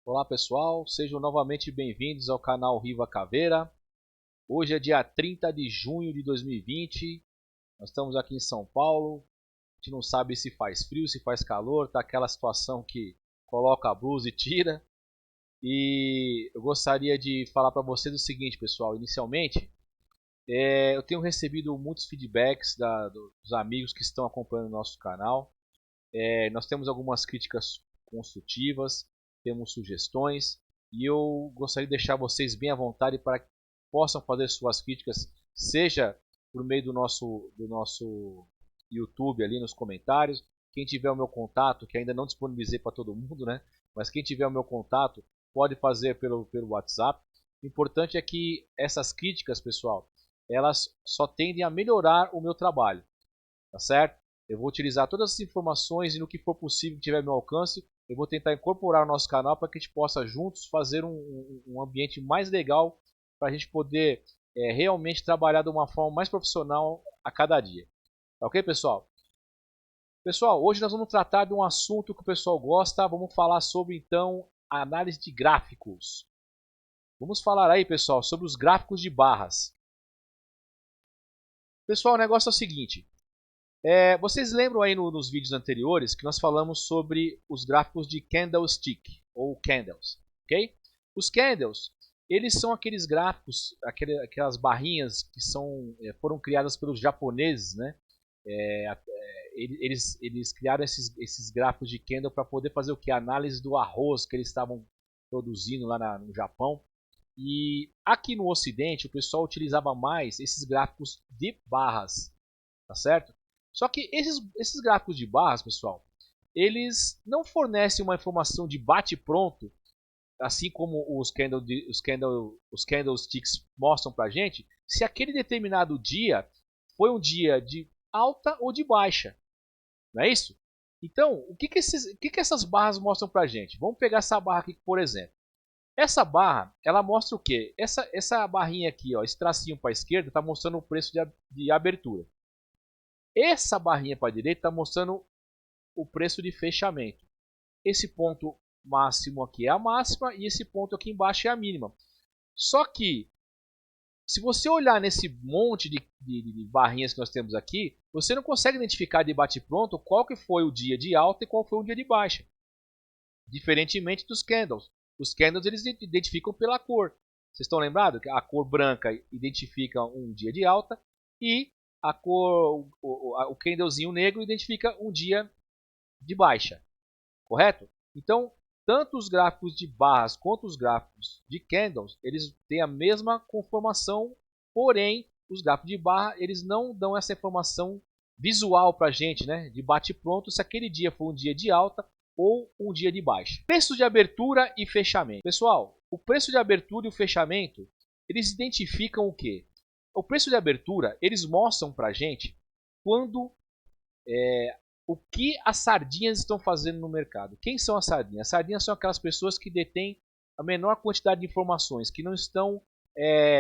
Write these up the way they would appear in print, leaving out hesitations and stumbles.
Olá pessoal, sejam novamente bem-vindos ao canal Riva Caveira. Hoje é dia 30 de junho de 2020, nós estamos aqui em São Paulo. A gente não sabe se faz frio, se faz calor, tá aquela situação que coloca a blusa e tira. E eu gostaria de falar para vocês o seguinte, pessoal. Inicialmente, eu tenho recebido muitos feedbacks dos amigos que estão acompanhando o nosso canal. Nós temos algumas críticas construtivas, temos sugestões e eu gostaria de deixar vocês bem à vontade para que possam fazer suas críticas, seja por meio do nosso YouTube ali nos comentários. Quem tiver o meu contato, que ainda não disponibilizei para todo mundo, né? Mas quem tiver o meu contato pode fazer pelo WhatsApp. O importante é que essas críticas, pessoal, elas só tendem a melhorar o meu trabalho, tá certo? Eu vou utilizar todas as informações e no que for possível, que tiver ao meu alcance, eu vou tentar incorporar o nosso canal para que a gente possa juntos fazer um ambiente mais legal para a gente poder realmente trabalhar de uma forma mais profissional a cada dia. Tá ok, pessoal? Pessoal, hoje nós vamos tratar de um assunto que o pessoal gosta. Vamos falar sobre, então, a análise de gráficos. Vamos falar aí, pessoal, sobre os gráficos de barras. Pessoal, o negócio é o seguinte. Vocês lembram aí nos vídeos anteriores que nós falamos sobre os gráficos de candlestick ou candles, ok? Os candles, eles são aqueles gráficos, aquelas barrinhas que foram criadas pelos japoneses, né? Eles criaram esses gráficos de candle para poder fazer o que? A análise do arroz que eles estavam produzindo lá no Japão. E aqui no Ocidente o pessoal utilizava mais esses gráficos de barras, tá certo? Só que esses gráficos de barras, pessoal, eles não fornecem uma informação de bate-pronto, assim como os candlesticks mostram para a gente, se aquele determinado dia foi um dia de alta ou de baixa. Não é isso? Então, o que essas barras mostram para a gente? Vamos pegar essa barra aqui, por exemplo. Essa barra, ela mostra o quê? Essa barrinha aqui, ó, esse tracinho para a esquerda, está mostrando o preço de abertura. Essa barrinha para a direita está mostrando o preço de fechamento. Esse ponto máximo aqui é a máxima e esse ponto aqui embaixo é a mínima. Só que, se você olhar nesse monte de barrinhas que nós temos aqui, você não consegue identificar de bate-pronto qual que foi o dia de alta e qual foi o dia de baixa. Diferentemente dos candles. Os candles eles identificam pela cor. Vocês estão lembrados? A cor branca identifica um dia de alta e o candlezinho negro identifica um dia de baixa, correto? Então, tanto os gráficos de barras quanto os gráficos de candles, eles têm a mesma conformação, porém, os gráficos de barra, eles não dão essa informação visual para a gente, né? De bate-pronto, se aquele dia foi um dia de alta ou um dia de baixa. Preço de abertura e fechamento. Pessoal, o preço de abertura e o fechamento, eles identificam o quê? O preço de abertura, eles mostram para a gente quando o que as sardinhas estão fazendo no mercado. Quem são as sardinhas? As sardinhas são aquelas pessoas que detêm a menor quantidade de informações, que não estão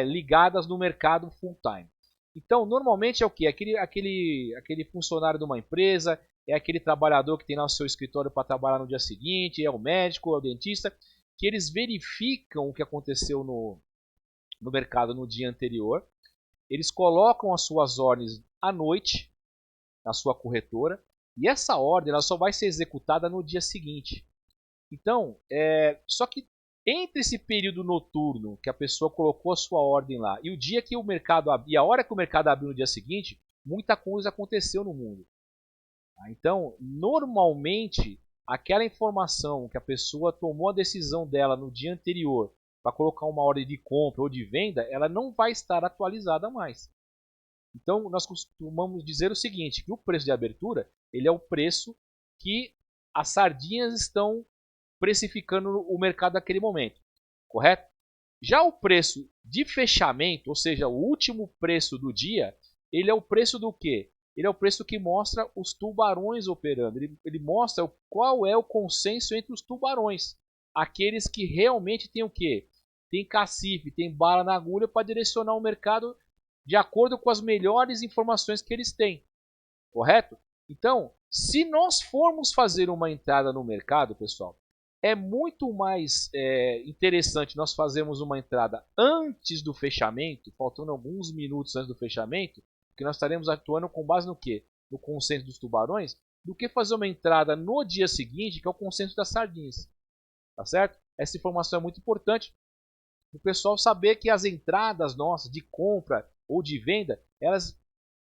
ligadas no mercado full time. Então, normalmente é o que? Aquele funcionário de uma empresa, é aquele trabalhador que tem lá o seu escritório para trabalhar no dia seguinte, é o médico, é o dentista, que eles verificam o que aconteceu no mercado no dia anterior. Eles colocam as suas ordens à noite na sua corretora e essa ordem ela só vai ser executada no dia seguinte. Então, só que entre esse período noturno que a pessoa colocou a sua ordem lá e o dia que o mercado abriu, e a hora que o mercado abriu no dia seguinte, muita coisa aconteceu no mundo. Então, normalmente, aquela informação que a pessoa tomou a decisão dela no dia anterior para colocar uma ordem de compra ou de venda, ela não vai estar atualizada mais. Então, nós costumamos dizer o seguinte, que o preço de abertura ele é o preço que as sardinhas estão precificando o mercado naquele momento, correto? Já o preço de fechamento, ou seja, o último preço do dia, ele é o preço do quê? Ele é o preço que mostra os tubarões operando. Ele mostra qual é o consenso entre os tubarões. Aqueles que realmente têm o quê? Tem cacife, tem bala na agulha para direcionar o mercado de acordo com as melhores informações que eles têm, correto? Então, se nós formos fazer uma entrada no mercado, pessoal, é muito mais interessante nós fazermos uma entrada antes do fechamento, faltando alguns minutos antes do fechamento, que nós estaremos atuando com base no quê? No consenso dos tubarões, do que fazer uma entrada no dia seguinte, que é o consenso das sardinhas. Tá certo? Essa informação é muito importante para o pessoal saber que as entradas nossas de compra ou de venda, elas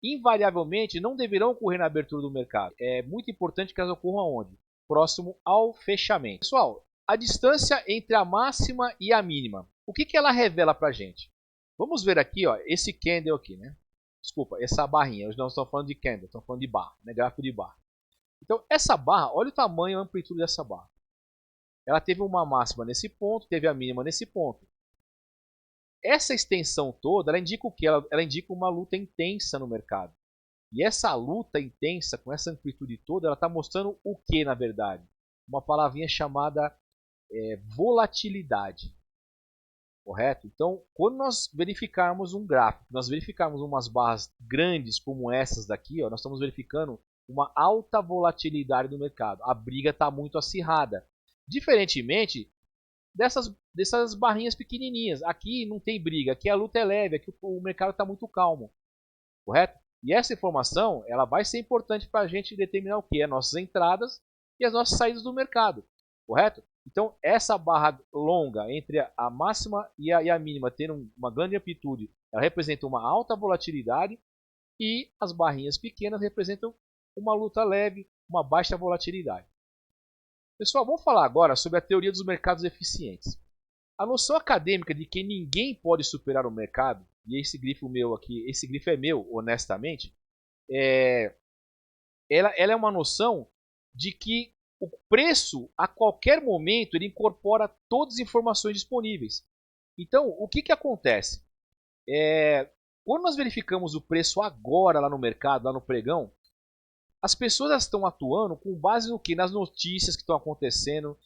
invariavelmente não deverão ocorrer na abertura do mercado. É muito importante que elas ocorram aonde? Próximo ao fechamento. Pessoal, a distância entre a máxima e a mínima, o que ela revela para a gente? Vamos ver aqui, ó, esse candle aqui, né? Desculpa, essa barrinha. Hoje não estamos falando de candle, estamos falando de barra, né? Gráfico de barra. Então, essa barra, olha o tamanho e a amplitude dessa barra. Ela teve uma máxima nesse ponto, teve a mínima nesse ponto. Essa extensão toda, ela indica o que? Ela indica uma luta intensa no mercado. E essa luta intensa, com essa amplitude toda, ela está mostrando o que, na verdade? Uma palavrinha chamada volatilidade. Correto? Então, quando nós verificarmos um gráfico, nós verificarmos umas barras grandes como essas daqui, ó, nós estamos verificando uma alta volatilidade do mercado. A briga está muito acirrada. Diferentemente dessas barrinhas pequenininhas. Aqui não tem briga, aqui a luta é leve, aqui o mercado está muito calmo. Correto? E essa informação ela vai ser importante para a gente determinar o que? As nossas entradas e as nossas saídas do mercado. Correto? Então, essa barra longa entre a máxima e a mínima tendo uma grande amplitude, ela representa uma alta volatilidade e as barrinhas pequenas representam uma luta leve, uma baixa volatilidade. Pessoal, vamos falar agora sobre a teoria dos mercados eficientes. A noção acadêmica de que ninguém pode superar o mercado, e esse grifo meu aqui, esse grifo é meu, honestamente, ela é uma noção de que o preço, a qualquer momento, ele incorpora todas as informações disponíveis. Então, o que acontece? Quando nós verificamos o preço agora lá no mercado, lá no pregão, as pessoas estão atuando com base no que? Nas notícias que estão acontecendo,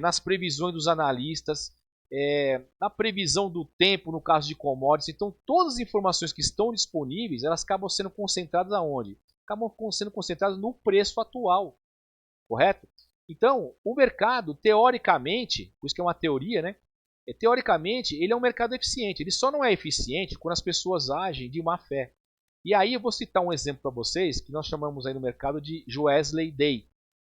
nas previsões dos analistas, na previsão do tempo no caso de commodities. Então, todas as informações que estão disponíveis, elas acabam sendo concentradas aonde? Acabam sendo concentradas no preço atual. Correto? Então, o mercado, teoricamente, por isso que é uma teoria, né? Teoricamente, ele é um mercado eficiente. Ele só não é eficiente quando as pessoas agem de má fé. E aí eu vou citar um exemplo para vocês que nós chamamos aí no mercado de Joesley Day.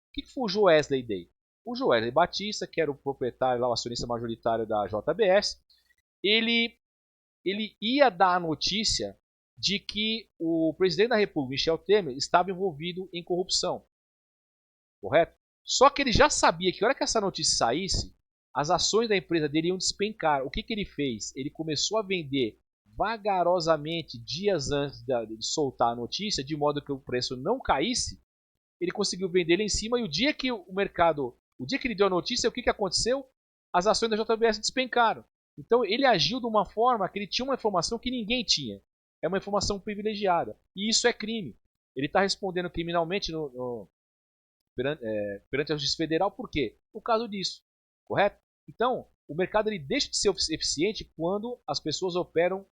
O que foi o Joesley Day? O Joesley Batista, que era o proprietário, lá, o acionista majoritário da JBS, ele ia dar a notícia de que o presidente da República, Michel Temer, estava envolvido em corrupção. Correto? Só que ele já sabia que na hora que essa notícia saísse, as ações da empresa dele iam despencar. O que ele fez? Ele começou a vender vagarosamente dias antes de soltar a notícia, de modo que o preço não caísse. Ele conseguiu vender ele em cima e o dia que ele deu a notícia, o que aconteceu? As ações da JBS despencaram. Então ele agiu de uma forma que ele tinha uma informação que ninguém tinha. É uma informação privilegiada. E isso é crime. Ele está respondendo criminalmente perante a Justiça Federal, por quê? Por causa disso, correto? Então, o mercado ele deixa de ser eficiente quando as pessoas operam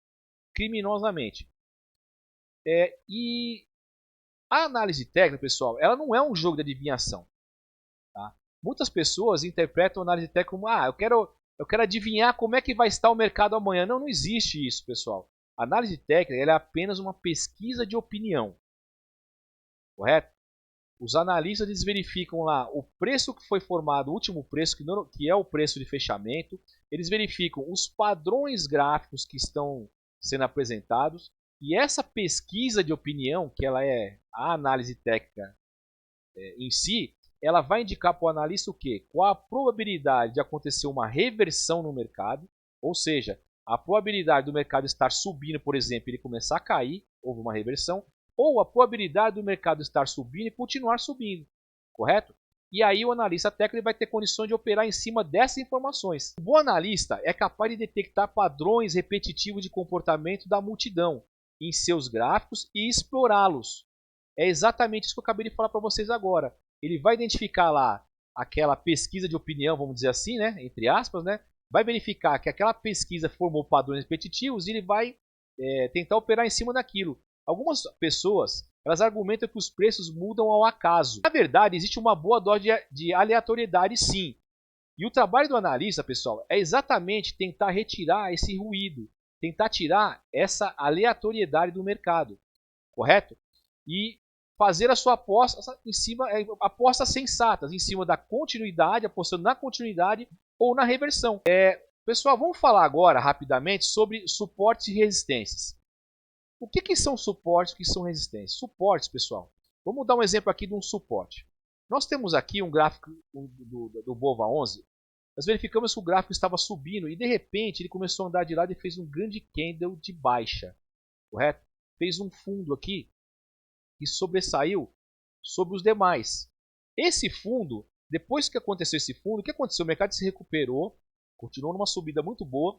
criminosamente. E a análise técnica, pessoal, ela não é um jogo de adivinhação. Tá? Muitas pessoas interpretam a análise técnica como, eu quero adivinhar como é que vai estar o mercado amanhã. Não, não existe isso, pessoal. A análise técnica ela é apenas uma pesquisa de opinião, correto? Os analistas eles verificam lá o preço que foi formado, o último preço, que é o preço de fechamento. Eles verificam os padrões gráficos que estão sendo apresentados. E essa pesquisa de opinião, que ela é a análise técnica em si, ela vai indicar para o analista o quê? Qual a probabilidade de acontecer uma reversão no mercado, ou seja, a probabilidade do mercado estar subindo, por exemplo, ele começar a cair, houve uma reversão, ou a probabilidade do mercado estar subindo e continuar subindo, correto? E aí o analista técnico vai ter condições de operar em cima dessas informações. O bom analista é capaz de detectar padrões repetitivos de comportamento da multidão em seus gráficos e explorá-los. É exatamente isso que eu acabei de falar para vocês agora. Ele vai identificar lá aquela pesquisa de opinião, vamos dizer assim, né, entre aspas, né, vai verificar que aquela pesquisa formou padrões repetitivos e ele vai tentar operar em cima daquilo. Algumas pessoas elas argumentam que os preços mudam ao acaso. Na verdade, existe uma boa dose de aleatoriedade, sim. E o trabalho do analista, pessoal, é exatamente tentar retirar esse ruído, tentar tirar essa aleatoriedade do mercado, correto? E fazer a sua aposta em cima, apostas sensatas, em cima da continuidade, apostando na continuidade ou na reversão. Pessoal, vamos falar agora rapidamente sobre suportes e resistências. O que são suportes e o que são resistências? Suportes, pessoal, vamos dar um exemplo aqui de um suporte. Nós temos aqui um gráfico do BOVA11. Nós verificamos que o gráfico estava subindo e de repente ele começou a andar de lado e fez um grande candle de baixa, correto? Fez um fundo aqui e sobressaiu sobre os demais. Esse fundo, depois que aconteceu esse fundo, o que aconteceu? O mercado se recuperou, continuou numa subida muito boa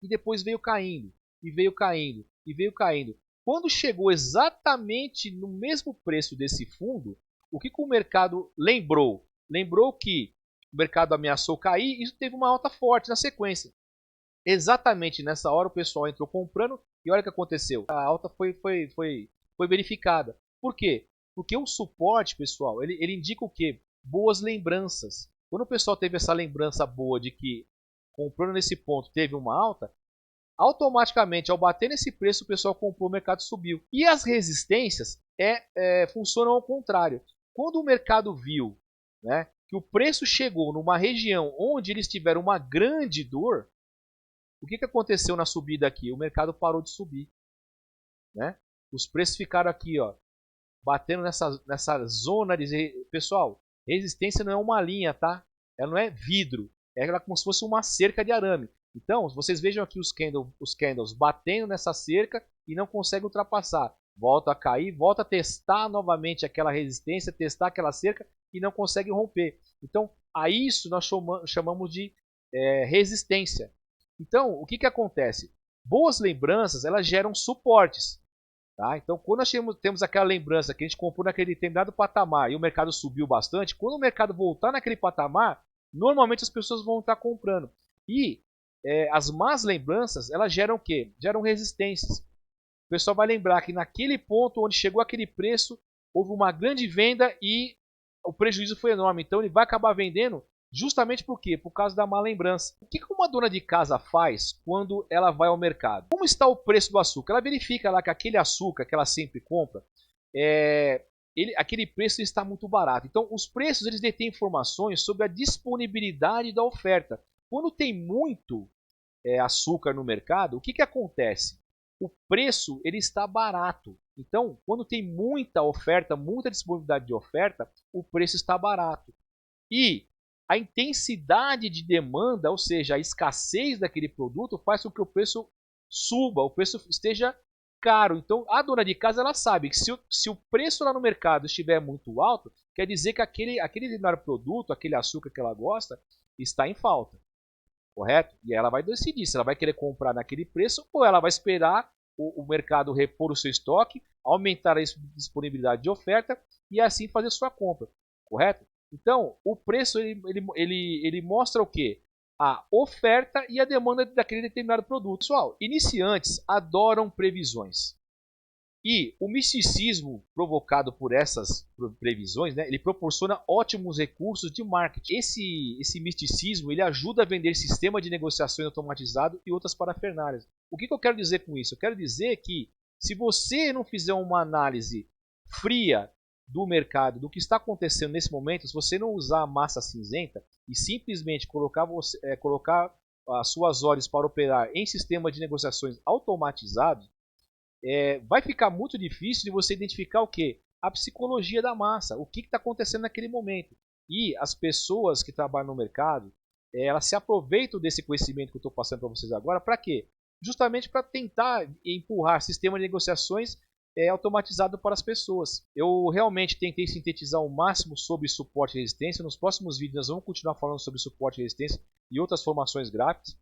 e depois veio caindo, e veio caindo, e veio caindo. Quando chegou exatamente no mesmo preço desse fundo, o que o mercado lembrou? Lembrou que o mercado ameaçou cair e isso teve uma alta forte na sequência. Exatamente nessa hora o pessoal entrou comprando e olha o que aconteceu. A alta foi verificada. Por quê? Porque o suporte, pessoal, ele indica o quê? Boas lembranças. Quando o pessoal teve essa lembrança boa de que comprando nesse ponto teve uma alta, automaticamente ao bater nesse preço o pessoal comprou, o mercado subiu. E as resistências funcionam ao contrário. Quando o mercado viu, né, que o preço chegou numa região onde eles tiveram uma grande dor, o que aconteceu na subida aqui? O mercado parou de subir, né? Os preços ficaram aqui, ó, batendo nessa zona de... Pessoal, resistência não é uma linha, tá? Ela não é vidro, é como se fosse uma cerca de arame. Então, vocês vejam aqui os candles batendo nessa cerca e não conseguem ultrapassar. Volta a cair, volta a testar novamente aquela resistência, testar aquela cerca e não consegue romper. Então, a isso nós chamamos de resistência. Então, o que acontece? Boas lembranças, elas geram suportes. Tá? Então, quando nós temos aquela lembrança que a gente comprou naquele determinado patamar e o mercado subiu bastante, quando o mercado voltar naquele patamar, normalmente as pessoas vão estar comprando. E as más lembranças, elas geram o quê? Geram resistências. O pessoal vai lembrar que naquele ponto onde chegou aquele preço, houve uma grande venda e o prejuízo foi enorme. Então ele vai acabar vendendo justamente por quê? Por causa da má lembrança. O que uma dona de casa faz quando ela vai ao mercado? Como está o preço do açúcar? Ela verifica lá que aquele açúcar que ela sempre compra, aquele preço está muito barato. Então os preços eles detêm informações sobre a disponibilidade da oferta. Quando tem muito açúcar no mercado, o que acontece? O preço ele está barato. Então, quando tem muita oferta, muita disponibilidade de oferta, o preço está barato. E a intensidade de demanda, ou seja, a escassez daquele produto, faz com que o preço suba, o preço esteja caro. Então, a dona de casa ela sabe que se o preço lá no mercado estiver muito alto, quer dizer que aquele determinado produto, aquele açúcar que ela gosta, está em falta. Correto? E ela vai decidir se ela vai querer comprar naquele preço ou ela vai esperar o mercado repor o seu estoque, aumentar a disponibilidade de oferta e assim fazer sua compra. Correto? Então, o preço ele mostra o quê? A oferta e a demanda daquele determinado produto. Pessoal, iniciantes adoram previsões. E o misticismo provocado por essas previsões, né, ele proporciona ótimos recursos de marketing. Esse misticismo ele ajuda a vender sistema de negociações automatizado e outras parafernálias. O que eu quero dizer com isso? Eu quero dizer que se você não fizer uma análise fria do mercado, do que está acontecendo nesse momento, se você não usar a massa cinzenta e simplesmente colocar as suas ordens para operar em sistema de negociações automatizados, vai ficar muito difícil de você identificar o que? A psicologia da massa, o que está acontecendo naquele momento. E as pessoas que trabalham no mercado, elas se aproveitam desse conhecimento que eu estou passando para vocês agora, para quê? Justamente para tentar empurrar sistema de negociações automatizado para as pessoas. Eu realmente tentei sintetizar o máximo sobre suporte e resistência. Nos próximos vídeos nós vamos continuar falando sobre suporte e resistência e outras formações gráficas.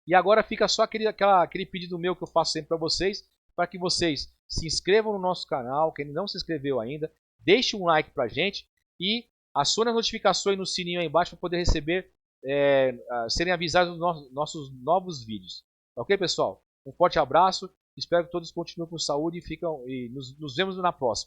E agora fica só aquele pedido meu que eu faço sempre para vocês, para que vocês se inscrevam no nosso canal, quem não se inscreveu ainda, deixe um like para a gente e acione as notificações no sininho aí embaixo para poder receber, serem avisados dos nossos novos vídeos. Ok, pessoal? Um forte abraço, espero que todos continuem com saúde e nos vemos na próxima.